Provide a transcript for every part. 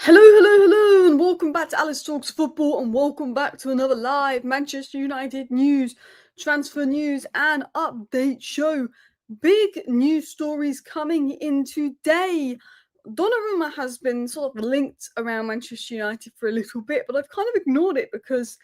Hello, and welcome back to Alice Talks Football, and welcome back to another live Manchester United news, transfer news, and update show. Big news stories coming in today. Donnarumma has been sort of linked around Manchester United for a little bit, but I've kind of ignored it because,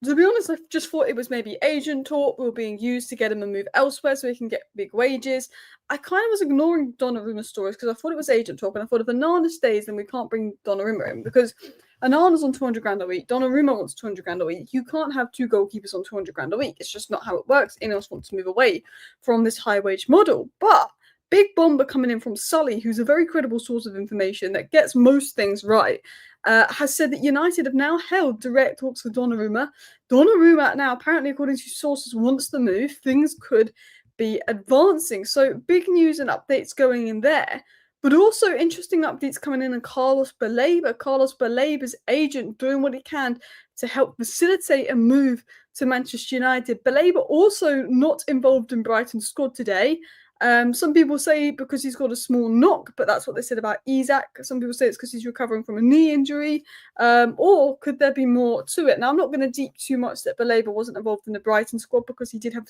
to be honest, I just thought it was maybe agent talk were being used to get him a move elsewhere so he can get big wages. I kind of was ignoring Donnarumma stories because I thought it was agent talk, and I thought if Onana stays, then we can't bring Donnarumma in because Onana's on 200 grand a week. Donnarumma wants 200 grand a week. You can't have two goalkeepers on 200 grand a week. It's just not how it works. Ineos wants to move away from this high wage model, but big Bomba coming in from Sully, who's a very credible source of information that gets most things right, has said that United have now held direct talks with Donnarumma. Donnarumma now, apparently, according to sources, wants the move. Things could be advancing. So big news and updates going in there. But also interesting updates coming in on Carlos Baleba. Carlos Baleba's agent doing what he can to help facilitate a move to Manchester United. Baleba also not involved in Brighton's squad today. Some people say because he's got a small knock, but that's what they said about Isak. Some people say it's because he's recovering from a knee injury. Or could there be more to it? Now, I'm not going to deep too much that Baleba wasn't involved in the Brighton squad because he did have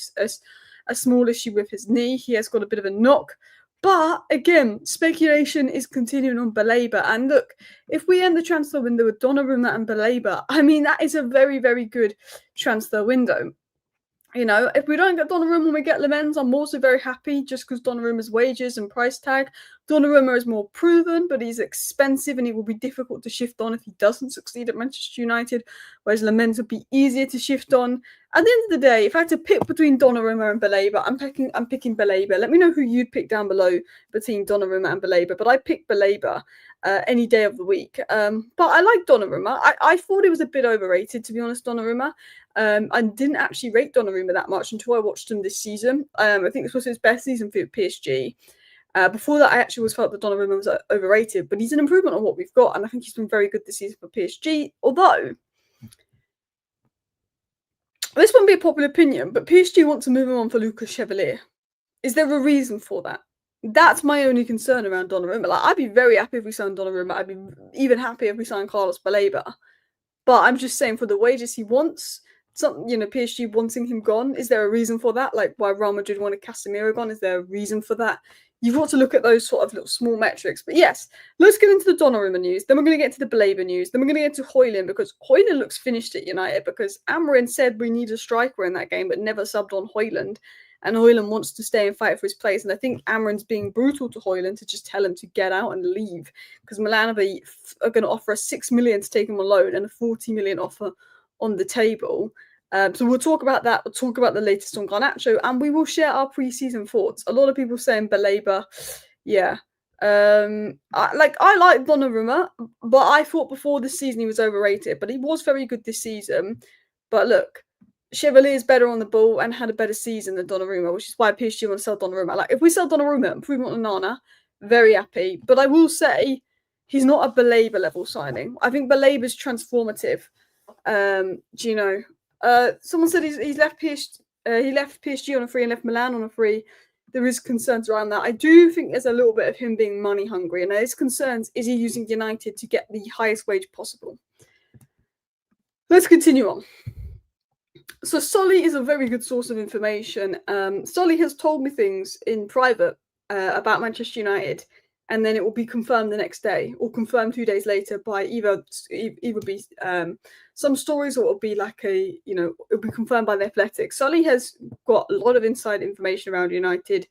a small issue with his knee. He has got a bit of a knock. But again, speculation is continuing on Baleba. And look, if we end the transfer window with Donnarumma and Baleba, I mean, that is a very, very good transfer window. You know, if we don't get Donnarumma and we get Lamens, I'm also very happy just because Donnarumma's wages and price tag. Donnarumma is more proven, but he's expensive and he will be difficult to shift on if he doesn't succeed at Manchester United, whereas Lamens would be easier to shift on. At the end of the day, if I had to pick between Donnarumma and Baleba, I'm picking Baleba. Let me know who you'd pick down below between Donnarumma and Baleba, but I pick Baleba any day of the week. But I like Donnarumma. I thought he was a bit overrated, to be honest, Donnarumma. I didn't actually rate Donnarumma that much until I watched him this season. I think this was his best season for PSG. Before that, I actually always felt that Donnarumma was overrated, but he's an improvement on what we've got, and I think he's been very good this season for PSG. Although, this won't be a popular opinion, but PSG want to move him on for Lucas Chevalier. Is there a reason for that? That's my only concern around Donnarumma. Like, I'd be very happy if we signed Donnarumma. I'd be even happy if we signed Carlos Baleba. But I'm just saying, for the wages he wants, PSG wanting him gone, is there a reason for that? Like, why Real Madrid wanted Casemiro gone? Is there a reason for that? You've got to look at those sort of little small metrics. But yes, let's get into the Donnarumma news. Then we're going to get to the Baleba news. Then we're going to get to Hojlund, because Hojlund looks finished at United, because Amorim said we need a striker in that game, but never subbed on Hojlund. And Hojlund wants to stay and fight for his place. And I think Amorim's being brutal to Hojlund to just tell him to get out and leave, because Milan are going to offer us 6 million to take him on loan and a 40 million offer on the table. So we'll talk about that. We'll talk about the latest on Garnacho, and we will share our pre-season thoughts. A lot of people saying Baleba, yeah. I like Donnarumma, but I thought before this season he was overrated. But he was very good this season. But look, Chevalier is better on the ball and had a better season than Donnarumma, which is why PSG want to sell Donnarumma. Like, if we sell Donnarumma, improvement on Nana, very happy. But I will say he's not a Baleba level signing. I think Baleba's transformative. Someone said he left PSG on a free and left Milan on a free. There is concerns around that. I do think there's a little bit of him being money hungry, and there's concerns: is he using United to get the highest wage possible? Let's continue on. So Sully is a very good source of information. Sully has told me things in private about Manchester United, and then it will be confirmed the next day, or confirmed 2 days later by either be some stories, or it'll be like it'll be confirmed by the Athletic. Sully has got a lot of inside information around United.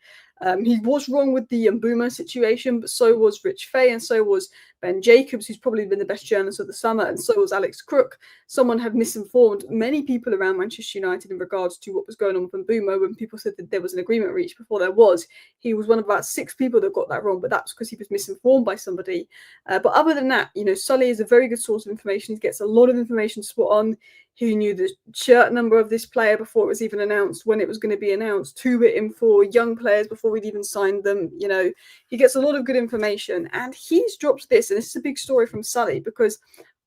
He was wrong with the Bomba situation, but so was Rich Fay, and so was Ben Jacobs, who's probably been the best journalist of the summer, and so was Alex Crook. Someone had misinformed many people around Manchester United in regards to what was going on with Bomba when people said that there was an agreement reached before there was. He was one of about 6 people that got that wrong, but that's because he was misinformed by somebody. But other than that, Sully is a very good source of information. He gets a lot of information spot on. He knew the shirt number of this player before it was even announced, when it was going to be announced, to it in for young players before we'd even signed them. He gets a lot of good information, and he's dropped this, and this is a big story from Sully, because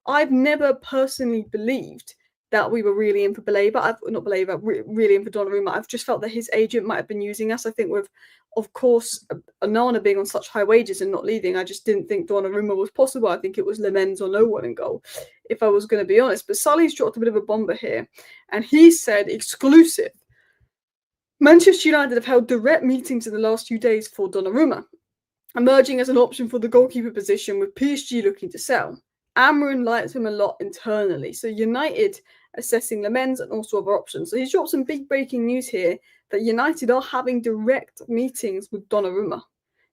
I've never personally believed that we were really in for Baleba. Not Baleba, really in for Donnarumma. I've just felt that his agent might have been using us. I think with, of course, Onana being on such high wages and not leaving, I just didn't think Donnarumma was possible. I think it was Lemens or no one in goal, if I was going to be honest. But Sully's dropped a bit of a bomber here, and he said, exclusive, Manchester United have held direct meetings in the last few days for Donnarumma, emerging as an option for the goalkeeper position with PSG looking to sell. Amarin likes him a lot internally, so United assessing Lemens and also other options. So he's dropped some big breaking news here that United are having direct meetings with Donnarumma.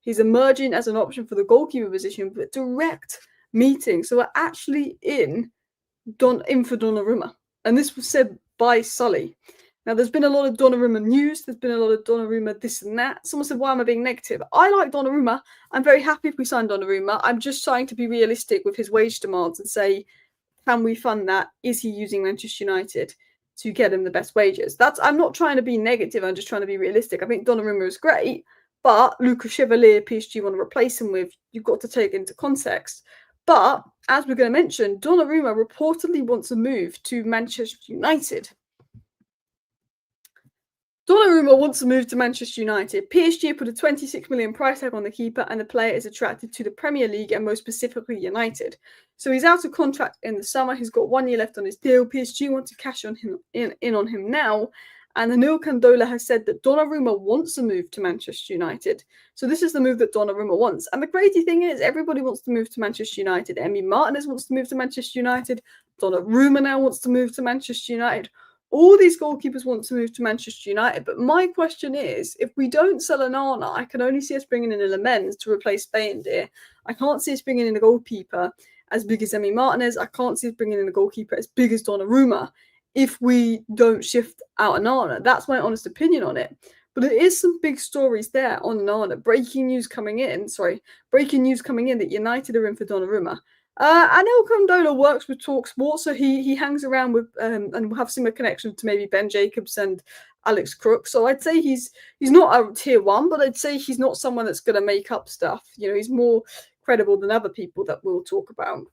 He's emerging as an option for the goalkeeper position, but direct meetings. So we're actually in for Donnarumma. And this was said by Sully. Now, there's been a lot of Donnarumma news. There's been a lot of Donnarumma this and that. Someone said, why am I being negative? I like Donnarumma. I'm very happy if we sign Donnarumma. I'm just trying to be realistic with his wage demands and say, can we fund that? Is he using Manchester United to get him the best wages? I'm not trying to be negative. I'm just trying to be realistic. I think Donnarumma is great, but Lucas Chevalier, PSG want to replace him with, you've got to take into context. But as we're going to mention, Donnarumma reportedly wants to move to Manchester United. Donnarumma wants to move to Manchester United. PSG put a 26 million price tag on the keeper, and the player is attracted to the Premier League and most specifically United. So he's out of contract in the summer. He's got 1 year left on his deal. PSG want to cash on him in on him now. And Anil Kandola has said that Donnarumma wants to move to Manchester United. So this is the move that Donnarumma wants. And the crazy thing is, everybody wants to move to Manchester United. Emi Martinez wants to move to Manchester United. Donnarumma now wants to move to Manchester United. All these goalkeepers want to move to Manchester United, but my question is, if we don't sell Onana, I can only see us bringing in a Lemens to replace Bayindir. I can't see us bringing in a goalkeeper as big as Emi Martinez. I can't see us bringing in a goalkeeper as big as Donnarumma if we don't shift out Onana. That's my honest opinion on it. But there is some big stories there on Onana. Breaking news coming in that United are in for Donnarumma. Anil Kandola works with TalkSport, so he hangs around with and will have similar connections to maybe Ben Jacobs and Alex Crook. So I'd say he's not a tier one, but I'd say he's not someone that's going to make up stuff. You know, he's more credible than other people that we'll talk about.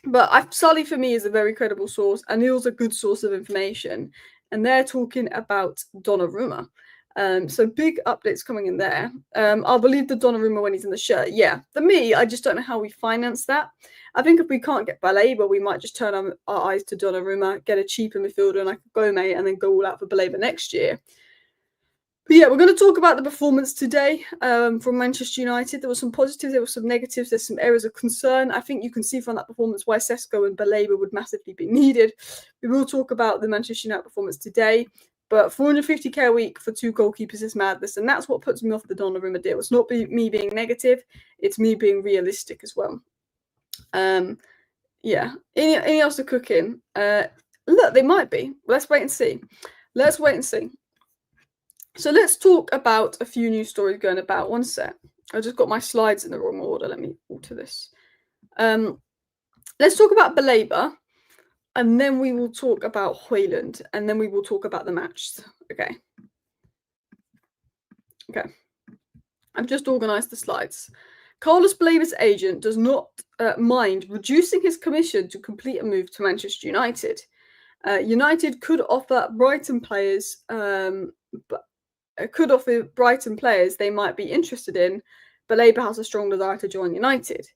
But Sully for me is a very credible source. Anil's a good source of information, and they're talking about Donnarumma. So big updates coming in there. I'll believe the Donnarumma when he's in the shirt. Yeah, for me, I just don't know how we finance that. I think if we can't get Baleba, we might just turn our eyes to Donnarumma, get a cheaper midfielder like Gome, and then go all out for Baleba next year. But yeah, we're going to talk about the performance today from Manchester United. There were some positives, there were some negatives, there's some areas of concern. I think you can see from that performance why Sesko and Baleba would massively be needed. We will talk about the Manchester United performance today. But 450k a week for 2 goalkeepers is madness, and that's what puts me off the Donnarumma deal. It's not me being negative; it's me being realistic as well. Yeah. Any else to cook in? Look, they might be. Let's wait and see. So let's talk about a few news stories going about. One sec. I just got my slides in the wrong order. Let me alter this. Let's talk about Baleba. And then we will talk about Hojlund, and then we will talk about the match. Okay. I've just organised the slides. Carlos Baleba's agent does not mind reducing his commission to complete a move to Manchester United. United could offer Brighton players, they might be interested in. Baleba has a strong desire to join United.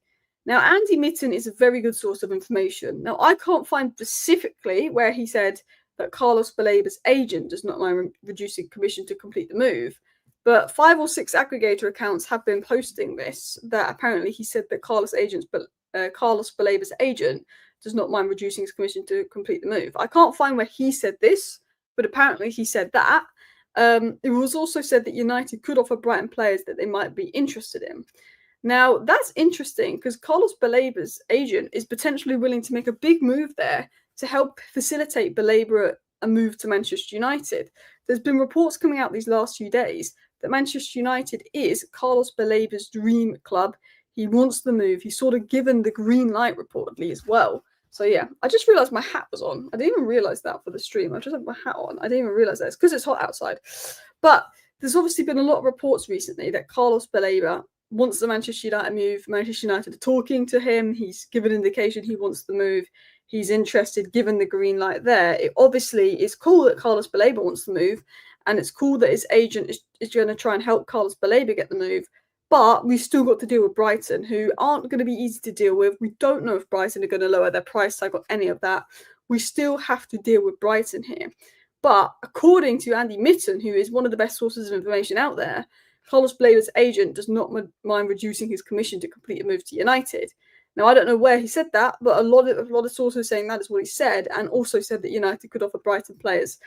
Now, Andy Mitten is a very good source of information. Now, I can't find specifically where he said that Carlos Baleba's agent does not mind reducing commission to complete the move, but 5 or 6 aggregator accounts have been posting this, that apparently he said that Carlos Baleba's agent does not mind reducing his commission to complete the move. I can't find where he said this, but apparently he said that. It was also said that United could offer Brighton players that they might be interested in. Now, that's interesting because Carlos Baleba's agent is potentially willing to make a big move there to help facilitate Baleba a move to Manchester United. There's been reports coming out these last few days that Manchester United is Carlos Baleba's dream club. He wants the move. He's sort of given the green light reportedly as well. So yeah, I just realised my hat was on. I didn't even realise that for the stream. I just had my hat on. I didn't even realise that. It's because it's hot outside. But there's obviously been a lot of reports recently that Carlos Baleba wants the Manchester United move. Manchester United are talking to him. He's given an indication he wants the move. He's interested, given the green light there. It obviously is cool that Carlos Baleba wants the move, and it's cool that his agent is going to try and help Carlos Baleba get the move. But we've still got to deal with Brighton, who aren't going to be easy to deal with. We don't know if Brighton are going to lower their price tag or any of that. We still have to deal with Brighton here. But according to Andy Mitten, who is one of the best sources of information out there, Carlos Baleba's agent does not mind reducing his commission to complete a move to United. Now, I don't know where he said that, but a lot of sources saying that is what he said, and also said that United could offer Brighton players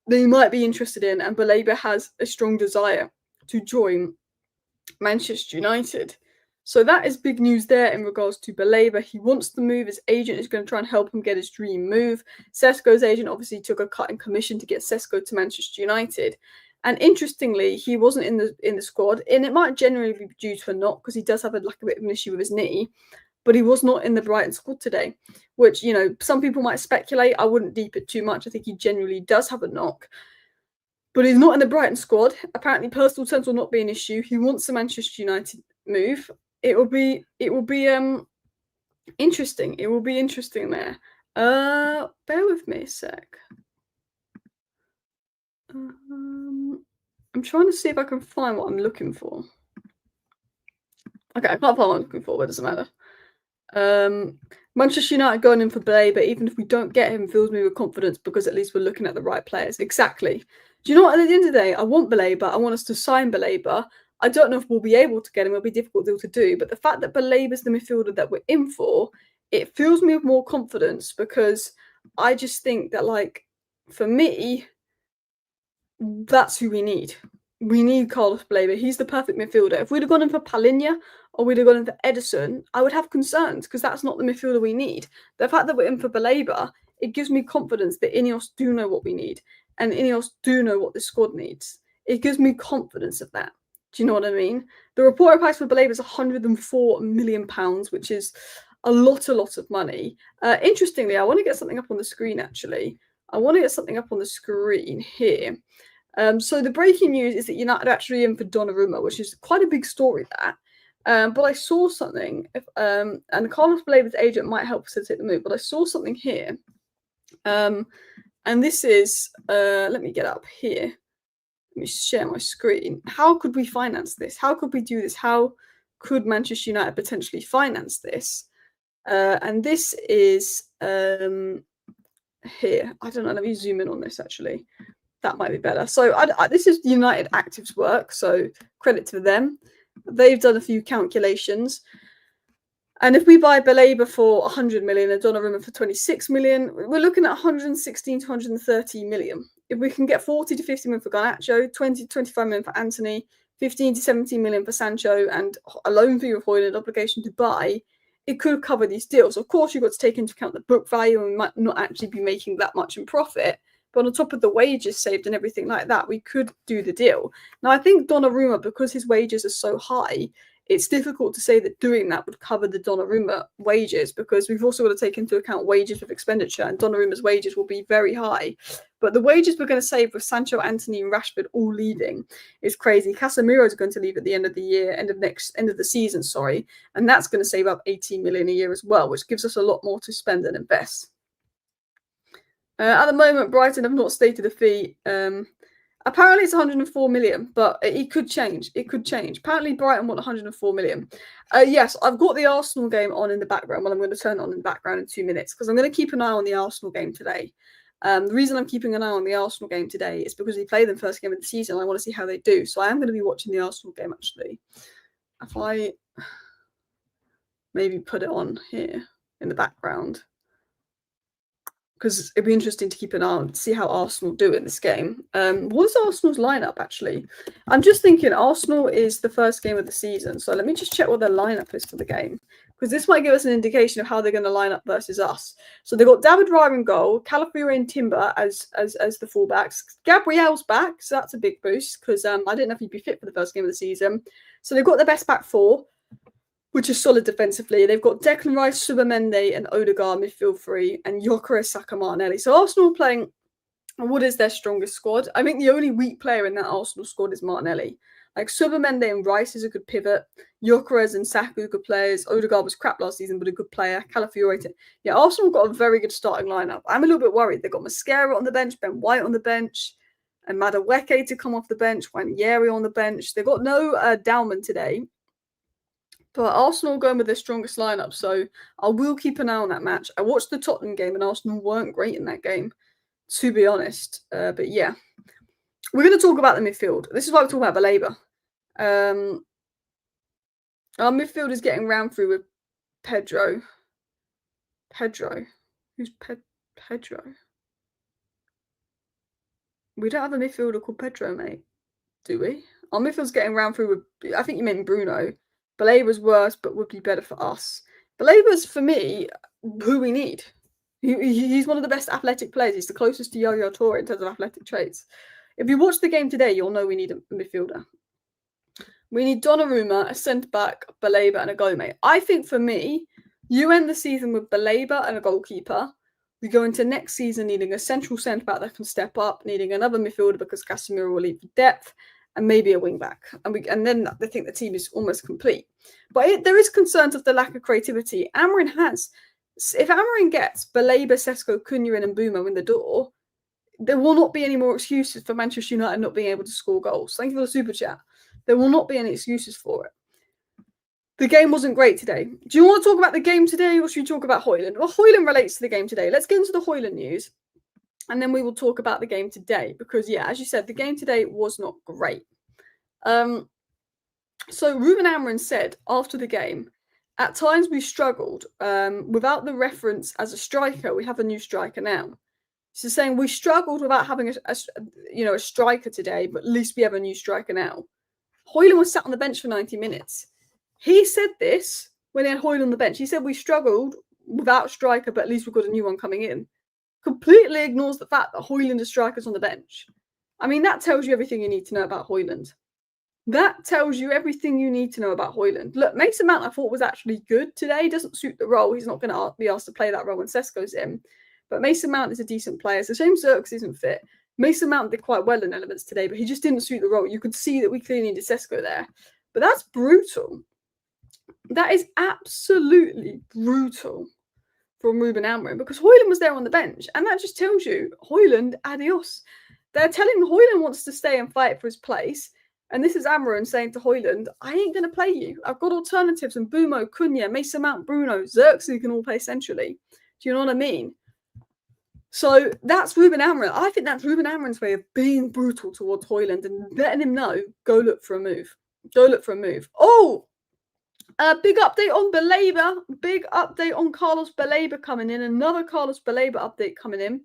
that he might be interested in, and Baleba has a strong desire to join Manchester United. So that is big news there in regards to Baleba. He wants the move. His agent is going to try and help him get his dream move. Sesko's agent obviously took a cut in commission to get Sesko to Manchester United. And interestingly, he wasn't in the squad, and it might generally be due to a knock because he does have a bit of an issue with his knee. But he was not in the Brighton squad today, which, you know, some people might speculate. I wouldn't deep it too much. I think he genuinely does have a knock. But he's not in the Brighton squad. Apparently, personal terms will not be an issue. He wants the Manchester United move. It will be interesting. It will be interesting there. Bear with me a sec. I'm trying to see if I can find what I'm looking for. Okay, I can't find what I'm looking for, but it doesn't matter. Manchester United going in for Baleba, even if we don't get him, fills me with confidence because at least we're looking at the right players. Exactly. Do you know what? At the end of the day, I want Baleba. I want us to sign Baleba. I don't know if we'll be able to get him. It'll be a difficult deal to do. But the fact that Baleba's the midfielder that we're in for, it fills me with more confidence because I just think that, like, for me, that's who we need. We need Carlos Baleba. He's the perfect midfielder. If we'd have gone in for Palinha or we'd have gone in for Edison, I would have concerns because that's not the midfielder we need. The fact that we're in for Baleba, it gives me confidence that Ineos do know what we need and Ineos do know what this squad needs. It gives me confidence of that. Do you know what I mean? The reported price for Baleba is £104 million, which is a lot of money. Interestingly, I want to get something up on the screen, actually. I want to get something up on the screen here. So the breaking news is that United are actually in for Donnarumma, which is quite a big story, that. But I saw something, and Carlos Baleba's agent might help facilitate the move, but I saw something here. And this is, let me get up here. Let me share my screen. How could we finance this? How could we do this? How could Manchester United potentially finance this? And this is here. I don't know. Let me zoom in on this, actually. That might be better. So this is United Active's work, so credit to them. They've done a few calculations. And if we buy Baleba for 100 million and Donnarumma for 26 million, we're looking at 116 to 130 million. If we can get 40 to 50 million for Garnacho, 20 to 25 million for Anthony, 15 to 17 million for Sancho, and a loan fee with Hojlund, obligation to buy, it could cover these deals. Of course, you've got to take into account the book value, and we might not actually be making that much in profit. But on top of the wages saved and everything like that, we could do the deal. Now, I think Donnarumma, because his wages are so high, it's difficult to say that doing that would cover the Donnarumma wages because we've also got to take into account wages with expenditure, and Donnarumma's wages will be very high. But the wages we're going to save with Sancho, Anthony, and Rashford all leaving is crazy. Casemiro is going to leave at the end of the year, end of the season, sorry, and that's going to save up 18 million a year as well, which gives us a lot more to spend and invest. At the moment, Brighton have not stated a fee. Apparently, it's 104 million, but it could change. It could change. Apparently, Brighton want 104 million. Yes, I've got the Arsenal game on in the background. Well, I'm going to turn it on in the background in 2 minutes because I'm going to keep an eye on the Arsenal game today. The reason I'm keeping an eye on the Arsenal game today is because we play them first game of the season. I want to see how they do. So I am going to be watching the Arsenal game, actually. If I maybe put it on here in the background, because it'd be interesting to keep an eye on to see how Arsenal do in this game. What is Arsenal's lineup, actually? I'm just thinking Arsenal is the first game of the season, so let me just check what their lineup is for the game, because this might give us an indication of how they're going to line up versus us. So they've got David Raya in goal, Calafiori and Timber as the fullbacks. Gabriel's back, so that's a big boost, because I didn't know if he'd be fit for the first game of the season. So they've got the best back four, which is solid defensively. They've got Declan Rice, Subamende, and Odegaard midfield three, and Gyökeres, Saka, Martinelli. So Arsenal playing what is their strongest squad. I think the only weak player in that Arsenal squad is Martinelli. Like Subamende and Rice is a good pivot. Gyökeres and Saka are good players. Odegaard was crap last season, but a good player. Calafiore. Yeah, Arsenal got a very good starting lineup. I'm a little bit worried. They've got Mascara on the bench, Ben White on the bench, and Madueke to come off the bench, Wanyeri on the bench. They've got no Dalman today. But Arsenal going with their strongest lineup, so I will keep an eye on that match. I watched the Tottenham game, and Arsenal weren't great in that game, to be honest. But yeah, we're going to talk about the midfield. This is why we're talking about Baleba. Our midfield is getting ran through with Pedro. Who's Pedro? We don't have a midfielder called Pedro, mate. Do we? Our midfield's getting ran through with, I think you meant Bruno. Baleba's worse, but would be better for us. Baleba's, for me, who we need. He's one of the best athletic players. He's the closest to Yaya Toure in terms of athletic traits. If you watch the game today, you'll know we need a midfielder. We need Donnarumma, a centre-back, Baleba, and a goalmate. I think, for me, you end the season with Baleba and a goalkeeper. We go into next season needing a central centre-back that can step up, needing another midfielder because Casemiro will leave for depth, and maybe a wing-back. And then I think the team is almost complete. But there is concerns of the lack of creativity. Amarin has. If Amarin gets Baleba, Sesko, Cunha, and Mbeumo in the door, there will not be any more excuses for Manchester United not being able to score goals. Thank you for the super chat. There will not be any excuses for it. The game wasn't great today. Do you want to talk about the game today, or should we talk about Hojlund? Well, Hojlund relates to the game today. Let's get into the Hojlund news, and then we will talk about the game today. Because, yeah, as you said, the game today was not great. So Ruben Amorim said after the game, at times we struggled. Without the reference as a striker, we have a new striker now. So saying we struggled without having a striker today, but at least we have a new striker now. Hojlund was sat on the bench for 90 minutes. He said this when he had Hojlund on the bench. He said we struggled without striker, but at least we've got a new one coming in. Completely ignores the fact that Hojlund is strikers on the bench. I mean, that tells you everything you need to know about Hojlund. That tells you everything you need to know about Hojlund. Look, Mason Mount I thought was actually good today. He doesn't suit the role. He's not going to be asked to play that role when Sesko's in. But Mason Mount is a decent player. It's a shame Zirkzee isn't fit. Mason Mount did quite well in elements today, but he just didn't suit the role. You could see that we clearly needed Sesko there. But that's brutal. That is absolutely brutal from Ruben Amorim, because Hojlund was there on the bench. And that just tells you, Hojlund, adios. They're telling Hojlund wants to stay and fight for his place. And this is Amorim saying to Hojlund, I ain't going to play you. I've got alternatives. And Mbeumo, Cunha, Mason Mount, Bruno, Zirkzee can all play centrally. Do you know what I mean? So that's Ruben Amorim. I think that's Ruben Amorim's way of being brutal towards Hojlund and letting him know, go look for a move. Go look for a move. Oh, a big update on Baleba. Big update on Carlos Baleba coming in. Another Carlos Baleba update coming in.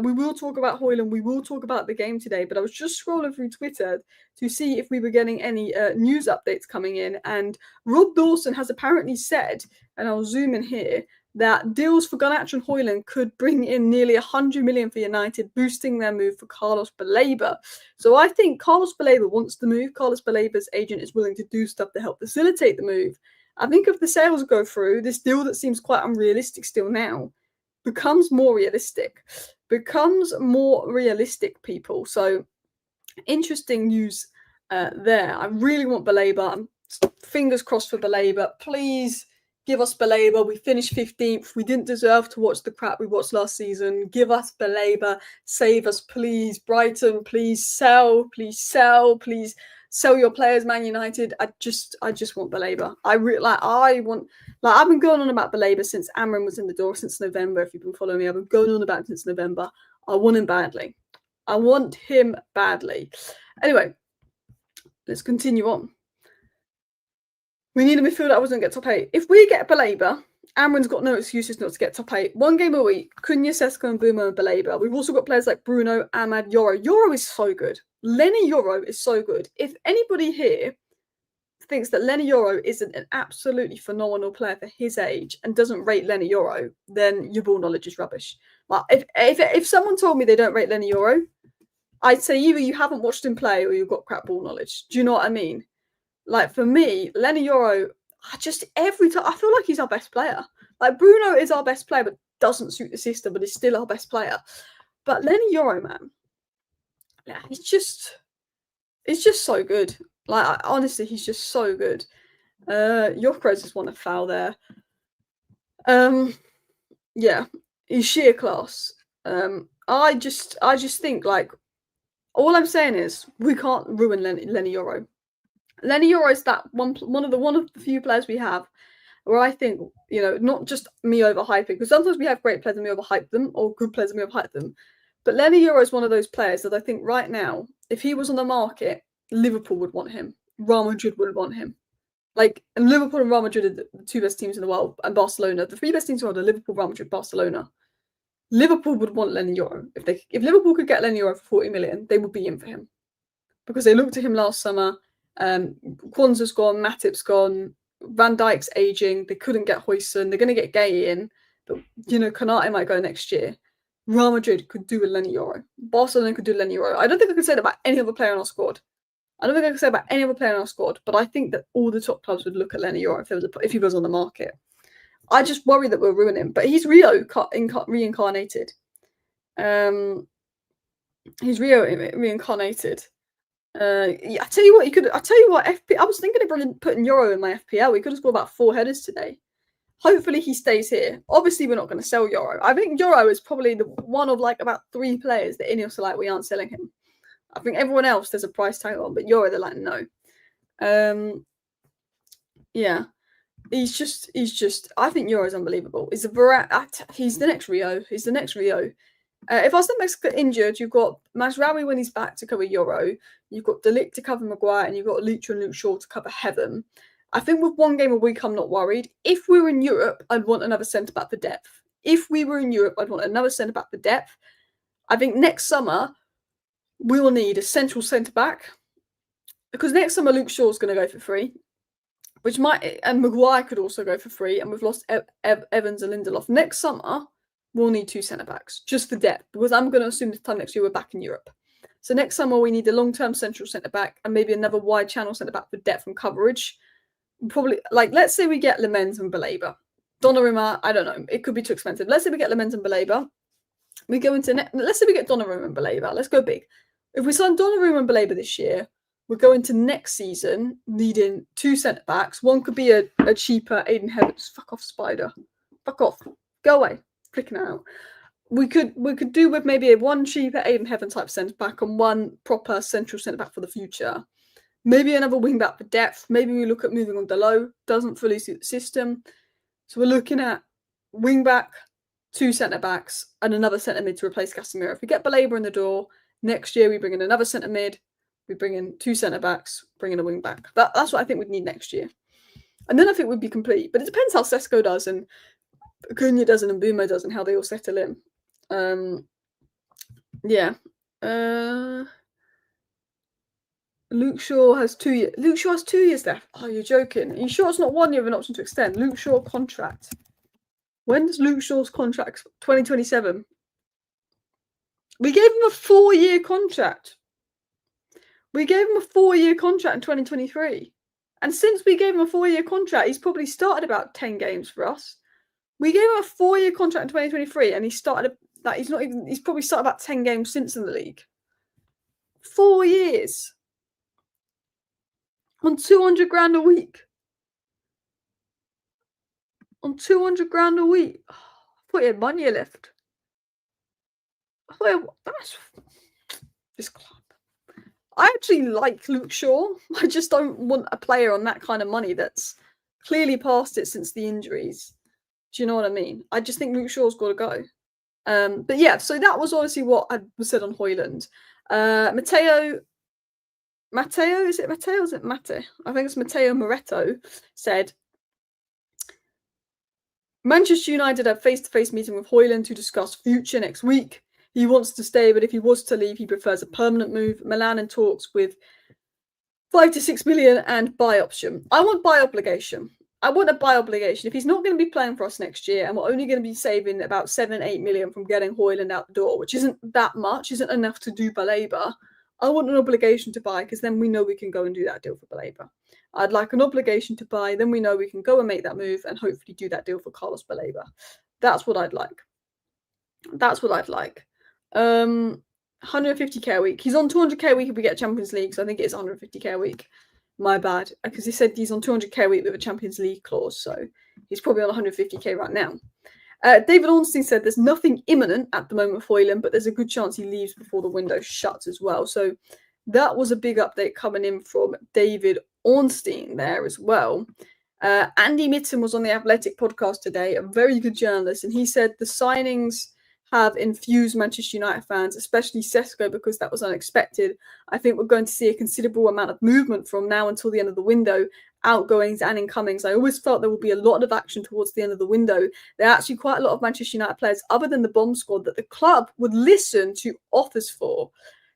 We will talk about Hojlund. We will talk about the game today. But I was just scrolling through Twitter to see if we were getting any news updates coming in. And Rob Dawson has apparently said, and I'll zoom in here, that deals for Garnacho and Hojlund could bring in nearly 100 million for United, boosting their move for Carlos Baleba. So I think Carlos Baleba wants the move. Carlos Baleba's agent is willing to do stuff to help facilitate the move. I think if the sales go through, this deal that seems quite unrealistic still now becomes more realistic. People. So interesting news there. I really want Baleba. Fingers crossed for Baleba. Please give us Baleba. We finished 15th. We didn't deserve to watch the crap we watched last season. Give us Baleba. Save us, please. Brighton, please sell. Please sell. Please sell your players, Man United. I just want Baleba. I've been going on about Baleba since Amorim was in the door, since November. If you've been following me, I've been going on about him since November. I want him badly. Anyway, let's continue on. We need a midfielder that doesn't get top 8. If we get Baleba, Amorim's got no excuses not to get top 8. One game a week, Cunha, Sesko, and Mbeumo and Baleba. We've also got players like Bruno, Ahmad, Yoro. Yoro is so good. Lenny Yoro is so good. If anybody here thinks that Lenny Yoro isn't an absolutely phenomenal player for his age and doesn't rate Lenny Yoro, then your ball knowledge is rubbish. Like if someone told me they don't rate Lenny Yoro, I'd say either you haven't watched him play or you've got crap ball knowledge. Do you know what I mean? Like for me, Lenny Yoro, every time I feel like he's our best player. Like Bruno is our best player, but doesn't suit the system, but is still our best player. But Lenny Yoro, man, yeah, it's just so good. Like, honestly, he's just so good. Gyökeres just won a foul there. Yeah, he's sheer class. I just think, like, all I'm saying is we can't ruin Lenny Yoro. Lenny Yoro is that one of the few players we have where I think, you know, not just me overhyping, because sometimes we have great players and we overhype them, or good players and we overhype them. But Lenny Yoro is one of those players that I think right now, if he was on the market, Liverpool would want him. Real Madrid would want him. Like, and Liverpool and Real Madrid are the two best teams in the world, and Barcelona. The three best teams in the world are Liverpool, Real Madrid, Barcelona. Liverpool would want Lenny Yoro. If Liverpool could get Lenny Yoro for 40 million, they would be in for him. Because they looked at him last summer. Kwanzaa's gone, Matip's gone, Van Dijk's aging. They couldn't get Hojlund. They're going to get Gay in, but you know, Konate might go next year. Real Madrid could do with Lenny Yoro. Barcelona could do Lenny Yoro. I don't think I could say that about any other player in our squad. I don't think I could say about any other player in our squad, but I think that all the top clubs would look at Lenny Yoro if he was on the market. I just worry that we'll ruin him, but he's Rio reincarnated. He's Rio reincarnated. Yeah, I tell you what, I was thinking of putting Euro in my FPL. We could have scored about 4 headers today. Hopefully he stays here. Obviously, we're not going to sell Euro. I think Euro is probably the one of like about 3 players that Ineos are like, we aren't selling him. I think everyone else there's a price tag on, but Euro they're like, no. Yeah, he's just. I think Euro is unbelievable. He's the next Rio. He's the next Rio. If Arsenal get injured, you've got Mazraoui when he's back to cover Euro. You've got De Ligt to cover Maguire, and you've got Lucha and Luke Shaw to cover Heaven. I think with one game a week, I'm not worried. If we were in Europe, I'd want another centre back for depth. If we were in Europe, I'd want another centre back for depth. I think next summer we will need a central centre back, because next summer Luke Shaw's going to go for free, and Maguire could also go for free, and we've lost Evans and Lindelof. Next summer we'll need 2 centre backs just for depth, because I'm going to assume this time next year we're back in Europe. So next summer we need a long-term central centre back and maybe another wide channel centre back for depth and coverage. Probably, like, let's say we get Lemens and Baleba. Donnarumma, I don't know, it could be too expensive. Let's say we get Lemens and Baleba. Let's say we get Donnarumma and Baleba. Let's go big. If we sign Donnarumma and Baleba this year, we're going to next season needing 2 centre backs. One could be a cheaper Aiden Heavens. Fuck off, Spider. Fuck off. Go away. Flicking out. We could do with maybe a 1 cheaper Aiden Heaven type centre back and 1 proper central centre back for the future. Maybe another wing back for depth. Maybe we look at moving on Delo. Doesn't fully suit the system. So we're looking at wing back, 2 centre backs, and another centre mid to replace Casemiro. If we get Baleba in the door, next year we bring in another centre mid. We bring in 2 centre backs, bring in a wing back. That's what I think we'd need next year. And then I think we'd be complete. But it depends how Sesko does and Cunha does and Mbeumo does and how they all settle in. Yeah. Luke Shaw has 2 years. Luke Shaw has 2 years left. Oh, you're joking. Are you sure it's not 1 year of an option to extend? Luke Shaw contract. When does Luke Shaw's contract? 2027. We gave him a 4-year contract. We gave him a 4-year contract in 2023. And since we gave him a 4-year contract, he's probably started about 10 games for us. We gave him a 4-year contract in 2023, and he started like he's probably started about 10 games since in the league. 4 years. On 200 grand a week. On 200 grand a week. Oh, I thought he had 1 year left. That's this club. I actually like Luke Shaw. I just don't want a player on that kind of money that's clearly past it since the injuries. Do you know what I mean? I just think Luke Shaw's got to go. But yeah, so that was obviously what I said on Hojlund. Matteo, is it Matteo? Is it Mate? I think it's Matteo Moretto said, Manchester United had face-to-face meeting with Hojlund to discuss future next week. He wants to stay, but if he was to leave, he prefers a permanent move. Milan in talks with 5 to 6 million and buy option. I want buy obligation. I want a buy obligation. If he's not going to be playing for us next year, and we're only going to be saving about 7-8 million from getting Hojlund out the door, which isn't that much, isn't enough to do Baleba, I want an obligation to buy, because then we know we can go and do that deal for Baleba. I'd like an obligation to buy, then we know we can go and make that move and hopefully do that deal for Carlos Baleba. That's what I'd like. That's what I'd like. 150k a week. He's on 200k a week if we get Champions League, so I think it's 150k a week. My bad, because he said he's on 200k a week with a Champions League clause, so he's probably on 150k right now. David Ornstein said there's nothing imminent at the moment for Hojlund, but there's a good chance he leaves before the window shuts as well. So that was a big update coming in from David Ornstein there as well. Andy Mitten was on the Athletic podcast today, a very good journalist, and he said the signings have infused Manchester United fans, especially Sesko, because that was unexpected. I think we're going to see a considerable amount of movement from now until the end of the window, outgoings and incomings. I always felt there would be a lot of action towards the end of the window. There are actually quite a lot of Manchester United players, other than the bomb squad, that the club would listen to offers for.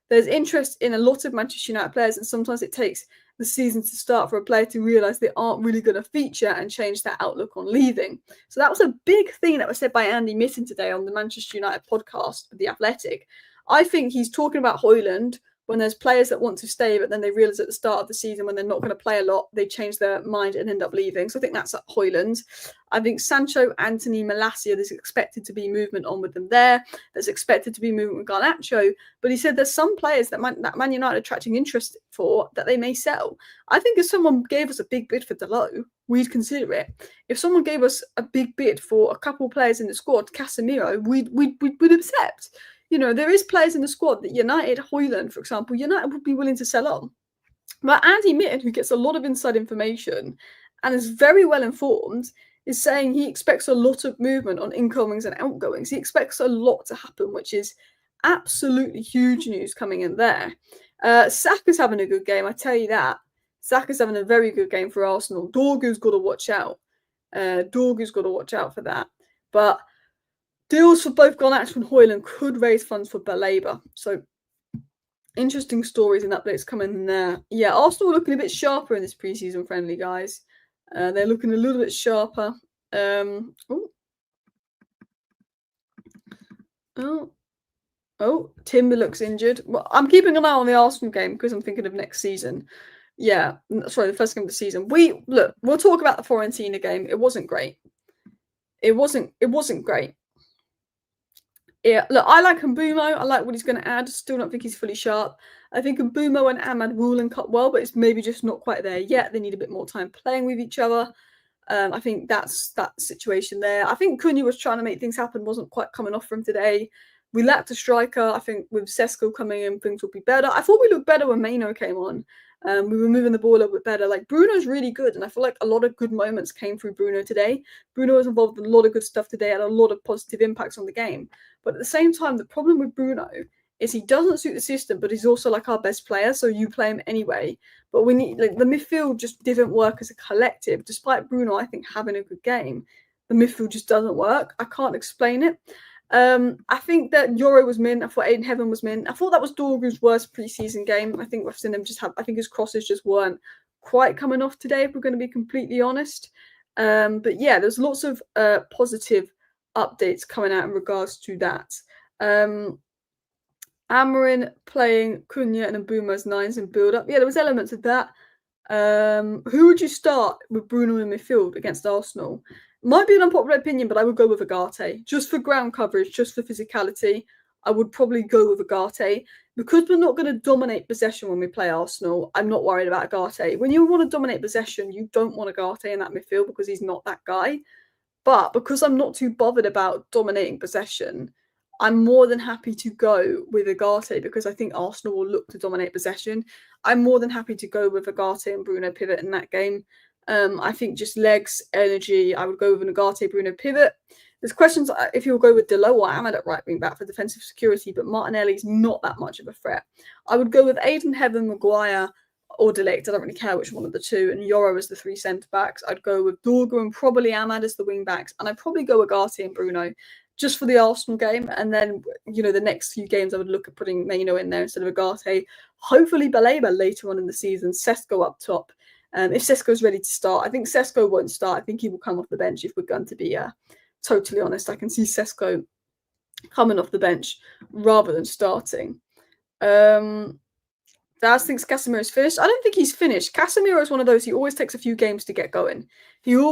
There's interest in a lot of Manchester United players, and sometimes it takes the season to start for a player to realise they aren't really going to feature and change their outlook on leaving. So that was a big thing that was said by Andy Mitten today on the Manchester United podcast, The Athletic. I think he's talking about Hojlund when there's players that want to stay, but then they realise at the start of the season when they're not going to play a lot, they change their mind and end up leaving. So I think that's at Hojlund. I think Sancho, Anthony, Malacia, there's expected to be movement on with them there. There's expected to be movement with Garnacho. But he said there's some players that Man United are attracting interest for that they may sell. I think if someone gave us a big bid for Dalot, we'd consider it. If someone gave us a big bid for a couple of players in the squad, Casemiro, we'd accept. You know, there is players in the squad that United, Hojlund, for example, United would be willing to sell on. But Andy Mitten, who gets a lot of inside information and is very well informed, is saying he expects a lot of movement on incomings and outgoings. He expects a lot to happen, which is absolutely huge news coming in there. Saka's having a good game, I tell you that. Saka's having a very good game for Arsenal. Dorgu's got to watch out. Dorgu's got to watch out for that. But deals for both Garnacho and Hojlund could raise funds for Baleba. So interesting stories and updates coming in there. Yeah, Arsenal are looking a bit sharper in this preseason friendly, guys. They're looking a little bit sharper. Timber looks injured. Well, I'm keeping an eye on the Arsenal game because I'm thinking of next season. Yeah, sorry, the first game of the season. We'll talk about the Fiorentina game. It wasn't great. It wasn't great. Yeah, look, I like Mbumo. I like what he's going to add. Still don't think he's fully sharp. I think Mbumo and Ahmad will link up well, but it's maybe just not quite there yet. They need a bit more time playing with each other. I think that's that situation there. I think Cunha was trying to make things happen, wasn't quite coming off from today. We lacked a striker. I think with Sesko coming in, things will be better. I thought we looked better when Maino came on. We were moving the ball a little bit better. Like, Bruno's really good, and I feel like a lot of good moments came through Bruno today. Bruno was involved in a lot of good stuff today, had a lot of positive impacts on the game. But at the same time, the problem with Bruno is he doesn't suit the system, but he's also like our best player, so you play him anyway. But we need, like, the midfield just didn't work as a collective. Despite Bruno, I think, having a good game, the midfield just doesn't work. I can't explain it. I think that Euro was mint. I thought Aiden Heaven was mint. I thought that was Dorgu's worst preseason game. I think we've seen him I think his crosses just weren't quite coming off today, if we're going to be completely honest. But yeah, there's lots of positive updates coming out in regards to that. Amarin playing Cunha and Mbumo as nines in build-up. Yeah, there was elements of that. Who would you start with Bruno in midfield against Arsenal? Might be an unpopular opinion, but I would go with Agate. Just for ground coverage, just for physicality, I would probably go with Agate. Because we're not going to dominate possession when we play Arsenal, I'm not worried about Agate. When you want to dominate possession, you don't want Agate in that midfield because he's not that guy. But because I'm not too bothered about dominating possession, I'm more than happy to go with Agate because I think Arsenal will look to dominate possession. I'm more than happy to go with Agate and Bruno pivot in that game. I think just legs, energy, I would go with an Agate Bruno pivot. There's questions if you'll go with Dalot or Ahmad at right wing back for defensive security, but Martinelli's not that much of a threat. I would go with Aiden Heaven, Maguire, or De Ligt. I don't really care which one of the two, and Yoro as the three centre backs. I'd go with Dorgu and probably Ahmad as the wing backs, and I'd probably go with Agate and Bruno just for the Arsenal game. And then, you know, the next few games I would look at putting Maino in there instead of Agate. Hopefully Baleba later on in the season, Sesko up top. If Sesko's ready to start, I think Sesko won't start. I think he will come off the bench if we're going to be totally honest. I can see Sesko coming off the bench rather than starting. Daz thinks Casemiro's finished. I don't think he's finished. Casemiro is one of those, he always takes a few games to get going. He'll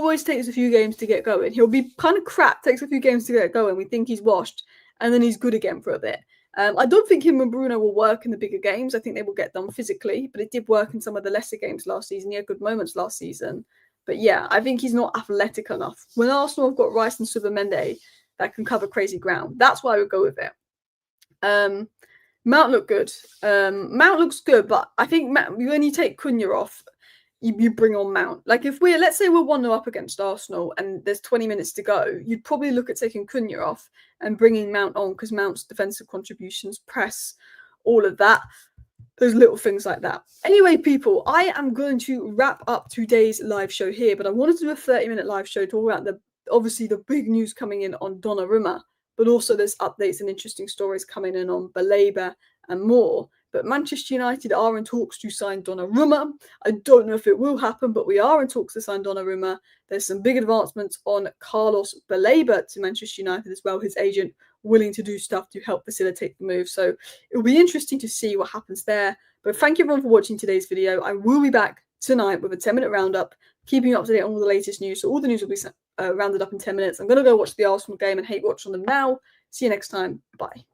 be kind of crap, takes a few games to get going. We think he's washed, and then he's good again for a bit. I don't think him and Bruno will work in the bigger games. I think they will get done physically, but it did work in some of the lesser games last season. He had good moments last season. But yeah, I think he's not athletic enough. When Arsenal have got Rice and Subamende that can cover crazy ground, that's why I would go with it. Mount looked good. Mount looks good, but I think when you take Cunha off, you bring on Mount. Like if let's say we're 1-0 up against Arsenal and there's 20 minutes to go, you'd probably look at taking Cunha off and bringing Mount on because Mount's defensive contributions, press, all of that. There's little things like that. Anyway, people, I am going to wrap up today's live show here, but I wanted to do a 30-minute live show talk about obviously the big news coming in on Donnarumma, but also there's updates and interesting stories coming in on Baleba and more. But Manchester United are in talks to sign Donnarumma. I don't know if it will happen, but we are in talks to sign Donnarumma. There's some big advancements on Carlos Baleba to Manchester United as well, his agent willing to do stuff to help facilitate the move. So it'll be interesting to see what happens there. But thank you everyone for watching today's video. I will be back tonight with a 10-minute roundup, keeping you up to date on all the latest news. So all the news will be rounded up in 10 minutes. I'm going to go watch the Arsenal game and hate watch on them now. See you next time. Bye.